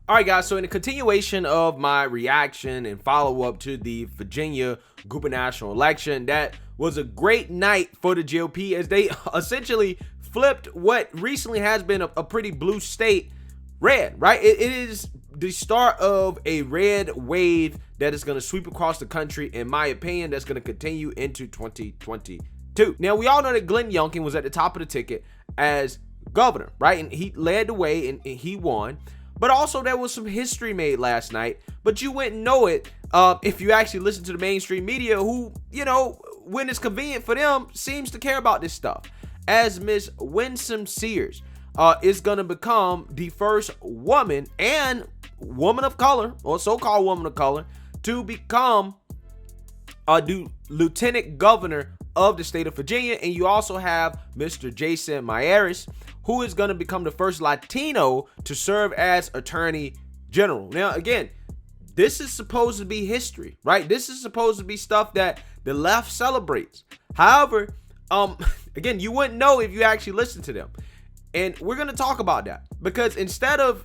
All right, guys, so in the continuation of my reaction and follow-up to the Virginia gubernatorial election, that was a great night for the GOP as they essentially flipped what recently has been a pretty blue state red, right? It is the start of a red wave that is going to sweep across the country, in my opinion, that's going to continue into 2022. Now, we all know that Glenn Youngkin was at the top of the ticket as governor, right? And he led the way and he won. But also there was some history made last night, but you wouldn't know it if you actually listen to the mainstream media who, you know, when it's convenient for them, seems to care about this stuff. As Miss Winsome Sears is going to become the first woman and woman of color, or so-called woman of color, to become a lieutenant governor of the state of Virginia. And you also have Mr. Jason Miyares, who is going to become the first Latino to serve as attorney general. Now, again, this is supposed to be history, right? This is supposed to be stuff that the left celebrates. However, again, you wouldn't know if you actually listen to them. And we're going to talk about that because instead of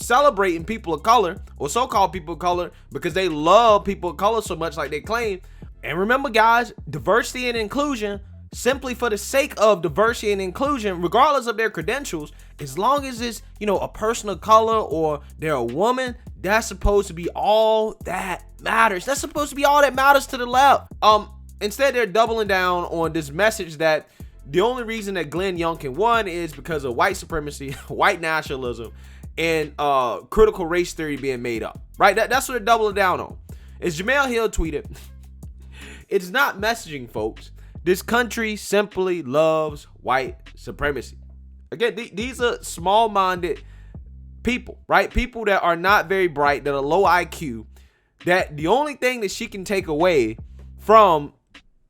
celebrating people of color or so-called people of color because they love people of color so much like they claim, and remember, guys, diversity and inclusion, simply for the sake of diversity and inclusion, regardless of their credentials, as long as it's, you know, a person of color or they're a woman, that's supposed to be all that matters. That's supposed to be all that matters to the left. Instead, they're doubling down on this message that the only reason that Glenn Youngkin won is because of white supremacy, white nationalism, and critical race theory being made up, right? That's what they're doubling down on. As Jemele Hill tweeted, it's not messaging, folks. This country simply loves white supremacy. Again, these are small-minded people, right? People that are not very bright, that are low IQ, that the only thing that she can take away from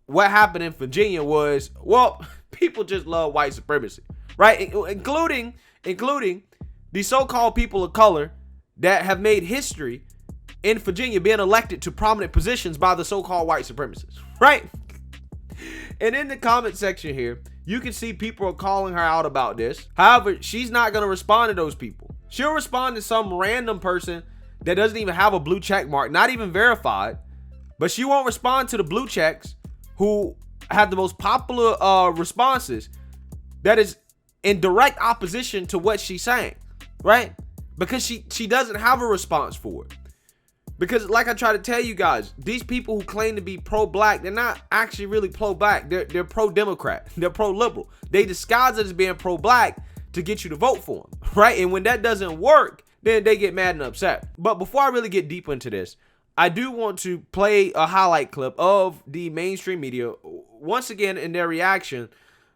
what happened in Virginia was, well, people just love white supremacy, right? Including the so-called people of color that have made history in Virginia being elected to prominent positions by the so-called white supremacists, right? And in the comment section here, you can see people are calling her out about this. However, she's not going to respond to those people. She'll respond to some random person that doesn't even have a blue check mark, not even verified, but she won't respond to the blue checks who have the most popular responses that is in direct opposition to what she's saying, right? Because she doesn't have a response for it. Because like I try to tell you guys, these people who claim to be pro-black, they're not actually really pro-black. They're pro-democrat. They're pro-liberal. They disguise it as being pro-black to get you to vote for them, right? And when that doesn't work, then they get mad and upset. But before I really get deep into this, I do want to play a highlight clip of the mainstream media, once again in their reaction,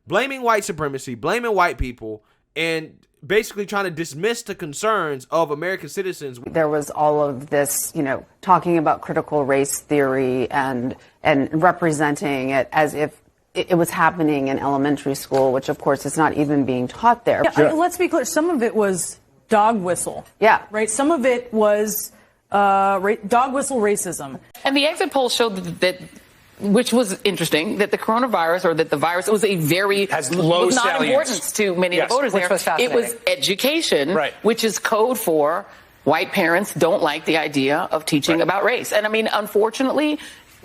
blaming white supremacy, blaming white people, and basically trying to dismiss the concerns of American citizens. There was all of this, you know, talking about critical race theory and representing it as if it was happening in elementary school, which of course is not even being taught there. Yeah, sure. Let's be clear. Some of it was dog whistle. Yeah. Right. Some of it was dog whistle racism. And the exit polls showed that which was interesting, that the coronavirus or that the virus was a very was not importance to many of the voters there. It was education, right, which is code for white parents don't like the idea of teaching about race. And I mean, unfortunately,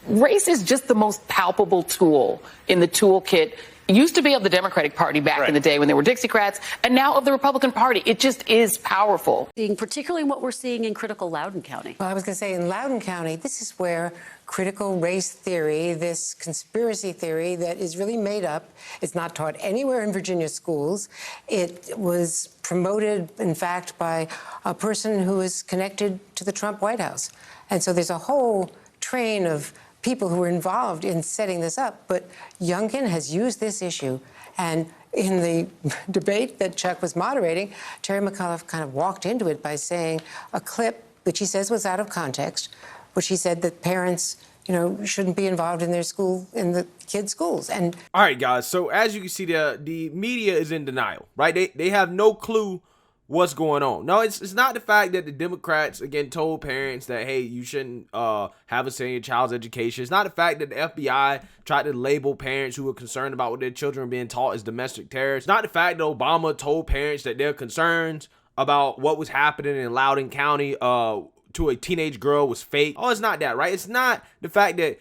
race is just the most palpable tool in the toolkit. It used to be of the Democratic Party back in the day when they were Dixiecrats, and now of the Republican Party. It just is powerful. Particularly what we're seeing in critical Loudoun County. Well, I was going to say in Loudoun County, this is where critical race theory, this conspiracy theory that is really made up, it's not taught anywhere in Virginia schools. It was promoted, in fact, by a person who is connected to the Trump White House. And so there's a whole train of people who were involved in setting this up. But Youngkin has used this issue, and in the debate that Chuck was moderating, Terry McAuliffe kind of walked into it by saying a clip which he says was out of context, which he said that parents, you know, shouldn't be involved in their school, in the kids' schools. And all right, guys, so as you can see, the media is in denial, right? They have no clue what's going on. No, it's not the fact that the Democrats, again, told parents that, hey, you shouldn't have a say in your child's education. It's not the fact that the FBI tried to label parents who were concerned about what their children are being taught as domestic terrorists. It's not the fact that Obama told parents that their concerns about what was happening in Loudoun County to a teenage girl was fake. Oh, it's not that, right? It's not the fact that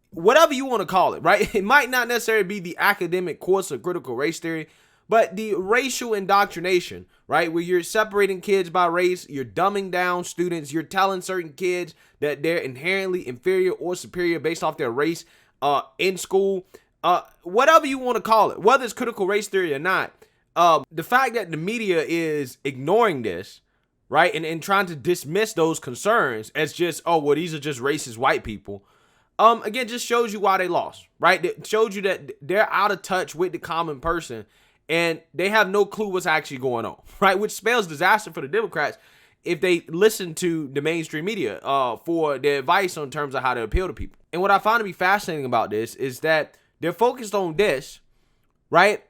whatever you want to call it, right? It might not necessarily be the academic course of critical race theory, but the racial indoctrination, right? Where you're separating kids by race, you're dumbing down students, you're telling certain kids that they're inherently inferior or superior based off their race in school. Whatever you want to call it, whether it's critical race theory or not, the fact that the media is ignoring this, right, and trying to dismiss those concerns as just, oh, well, these are just racist white people, again, just shows you why they lost, right? It shows you that they're out of touch with the common person, and they have no clue what's actually going on, right? Which spells disaster for the Democrats if they listen to the mainstream media for their advice on terms of how to appeal to people. And what I find to be fascinating about this is that they're focused on this, right?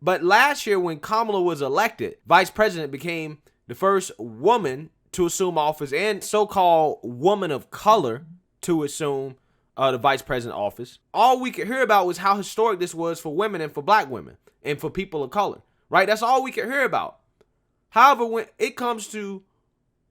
But last year when Kamala was elected, vice president became the first woman to assume office and so-called woman of color to assume the vice president office. All we could hear about was how historic this was for women and for black women and for people of color, right? That's all we could hear about. However, when it comes to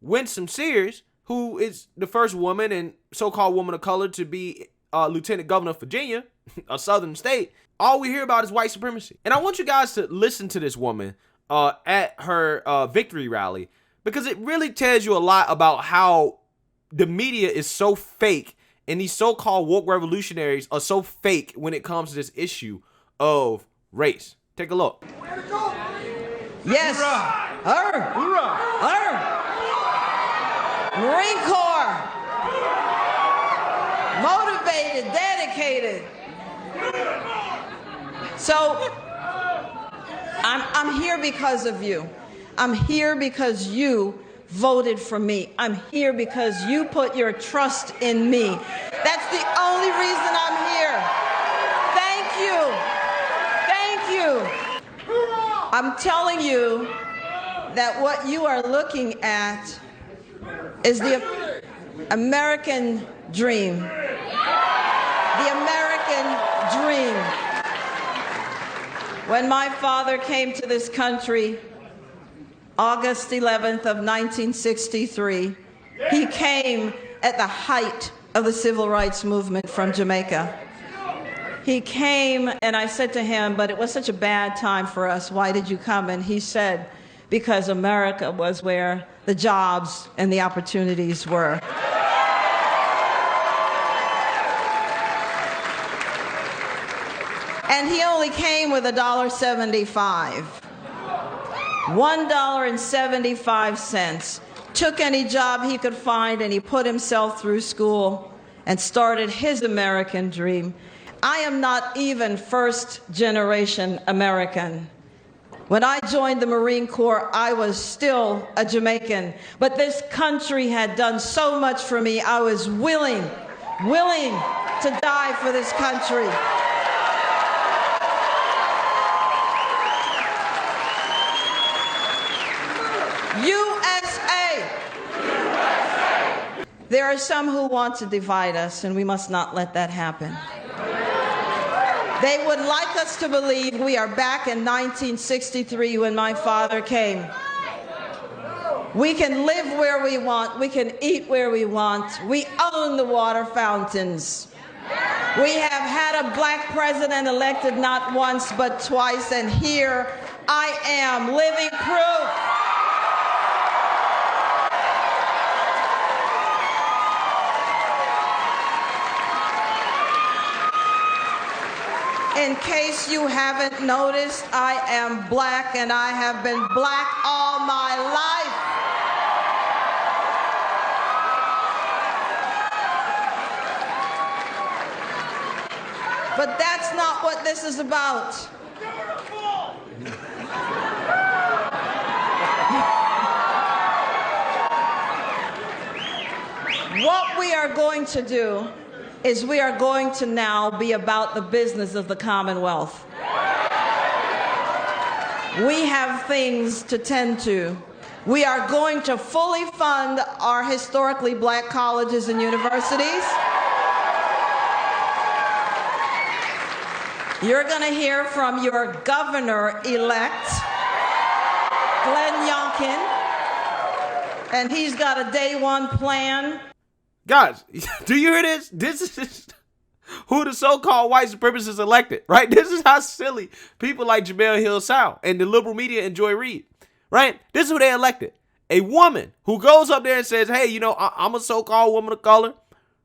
Winsome Sears, who is the first woman and so-called woman of color to be lieutenant governor of Virginia, a southern state, all we hear about is white supremacy. And I want you guys to listen to this woman at her victory rally, because it really tells you a lot about how the media is so fake and these so-called woke revolutionaries are so fake when it comes to this issue of race. Take a look. Yes. Hoorah. Hoorah. Hoorah. Marine Corps. Motivated, dedicated. So I'm here because of you. I'm here because you voted for me. I'm here because you put your trust in me. That's the only reason I'm here. Thank you. Thank you. I'm telling you that what you are looking at is the American dream. The American dream. When my father came to this country, August 11th of 1963, he came at the height of the civil rights movement from Jamaica. He came, and I said to him, but it was such a bad time for us. Why did you come? And he said, because America was where the jobs and the opportunities were. And he only came with $1.75. $1.75. Took any job he could find, and he put himself through school and started his American dream. I am not even first-generation American. When I joined the Marine Corps, I was still a Jamaican. But this country had done so much for me, I was willing to die for this country. USA! There are some who want to divide us, and we must not let that happen. They would like us to believe we are back in 1963 when my father came. We can live where we want. We can eat where we want. We own the water fountains. We have had a black president elected not once but twice, and here I am, living proof. In case you haven't noticed, I am black, and I have been black all my life. But that's not what this is about. What we are going to do is we are going to now be about the business of the Commonwealth. We have things to tend to. We are going to fully fund our historically black colleges and universities. You're going to hear from your governor-elect, Glenn Youngkin. And he's got a day one plan. Guys, do you hear this? This is who the so-called white supremacists elected, right? This is how silly people like Jemele Hill sound and the liberal media enjoy read, right? This is who they elected. A woman who goes up there and says, hey, you know, I'm a so-called woman of color,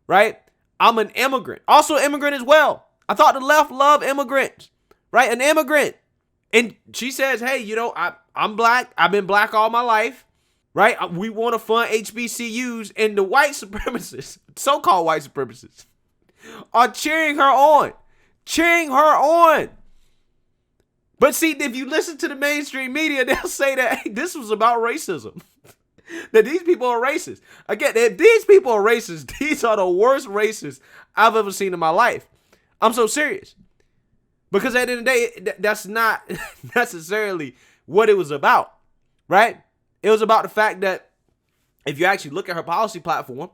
right? I'm an immigrant. Also an immigrant as well. I thought the left loved immigrants, right? An immigrant. And she says, hey, you know, I'm black. I've been black all my life, right? We want to fund HBCUs. And the white supremacists, so-called white supremacists, are cheering her on. Cheering her on. But see, if you listen to the mainstream media, they'll say that, hey, this was about racism. That these people are racist. Again, if these people are racist, these are the worst racists I've ever seen in my life. I'm so serious. Because at the end of the day, that's not necessarily what it was about, right? It was about the fact that if you actually look at her policy platform,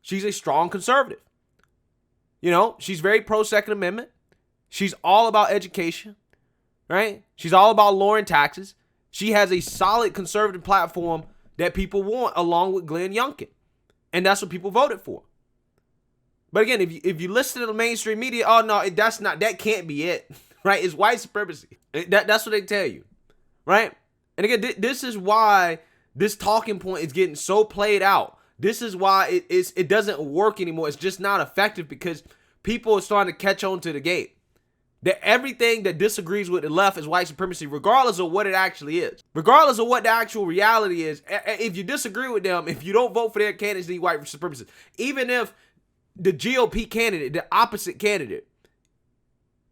she's a strong conservative. You know, she's very pro-Second Amendment. She's all about education, right? She's all about lowering taxes. She has a solid conservative platform that people want, along with Glenn Youngkin. And that's what people voted for. But again, if you listen to the mainstream media, oh no, that can't be it, right? It's white supremacy. That's what they tell you, right? And again, this is why this talking point is getting so played out. This is why it doesn't work anymore. It's just not effective because people are starting to catch on to the game. That everything that disagrees with the left is white supremacy, regardless of what it actually is. Regardless of what the actual reality is. If you disagree with them, if you don't vote for their candidates, they're white supremacists. Even if the GOP candidate, the opposite candidate,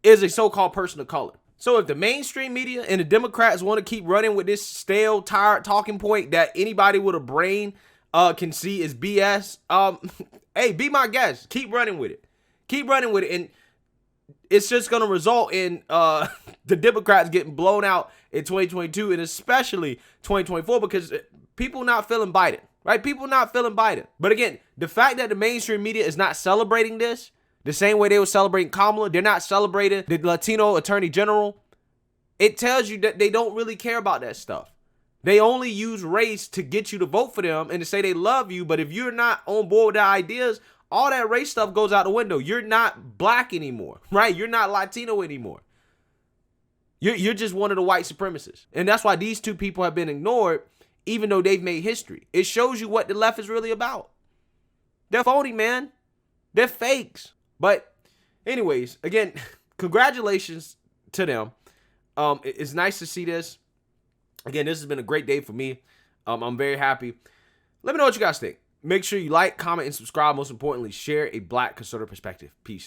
is a so-called person of color. So if the mainstream media and the Democrats want to keep running with this stale, tired talking point that anybody with a brain can see is BS, hey, be my guest. Keep running with it. Keep running with it. And it's just going to result in the Democrats getting blown out in 2022 and especially 2024 because people not feeling Biden, right? People not feeling Biden. But again, the fact that the mainstream media is not celebrating this the same way they were celebrating Kamala, they're not celebrating the Latino Attorney General, it tells you that they don't really care about that stuff. They only use race to get you to vote for them and to say they love you. But if you're not on board with their ideas, all that race stuff goes out the window. You're not black anymore, right? You're not Latino anymore. You're just one of the white supremacists. And that's why these two people have been ignored, even though they've made history. It shows you what the left is really about. They're phony, man. They're fakes. But anyways, again, congratulations to them. It's nice to see this. Again, this has been a great day for me. I'm very happy. Let me know what you guys think. Make sure you like, comment, and subscribe. Most importantly, share a black conservative perspective. Peace.